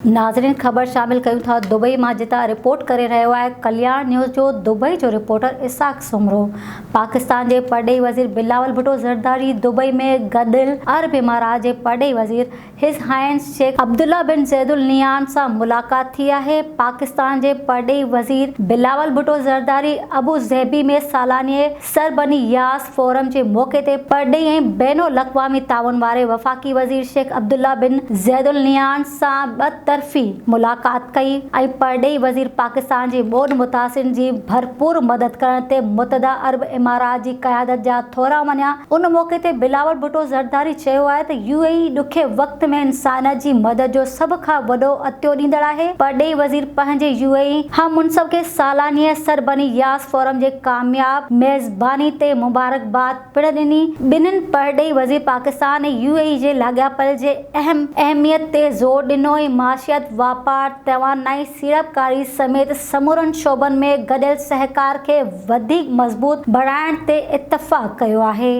नाज़रीन, ख़बर शामिल कयूं था दुबई मां, जितां रिपोर्ट करे रहियो आहे कल्याण न्यूज़ जो दुबई जो रिपोर्टर इसाक सुमरो। पाकिस्तान जे परॾेही वज़ीर बिलावल भुट्टो ज़रदारी दुबई में गॾियल अरब इमारात जे परॾेही वज़ीर हिज हाइनेस शेख अब्दुल्ला बिन ज़ैदुल नियान सां मुलाक़ात थी आहे। पाकिस्तान जे परॾेही वज़ीर बिलावल भुट्टो ज़रदारी अबू ज़हबी में सालाने सरबनी यास फोरम जे मौक़े ते परॾेही ऐं बैनुल अक़वामी ताउन वारे वफ़ाक़ी वज़ीर शेख अब्दुल्ला बिन ज़ैदुल नियान सां तरफ़ी मुलाक़ात कई ऐं परॾेही वज़ीर पाकिस्तान जी ॿोॾि मुतासिरनि जी भरपूर मदद करण ते मुतहदा अरब इमारात जी क़यादत जा थोरा मञिया। उन मौक़े ते बिलावल भुट्टो ज़रदारी चयो आहे त यूएई ॾुखे वक़्त में इंसानियत जी मदद जो सभ खां वॾो अतियो ॾींदड़ आहे। परॾेही वज़ीर पंहिंजे यूएई हममुनसब खे सालानी सरबनी यास फोरम जे कामयाब मेज़बानी ते मुबारकबाद पिण ॾिनी। ॿिन्हिनि परॾेही वज़ीर पाकिस्तान ऐं यूएई जे लाॻापियल जे अहमियत ते ज़ोर ॾिनो ऐं माशियत, वापार, तवानाई, सीड़पकारी समेत समूरनि शोबनि में गॾियल सहकार खे वधीक मज़बूत बणाइण ते इत्तफ़ाक़ कयो आहे।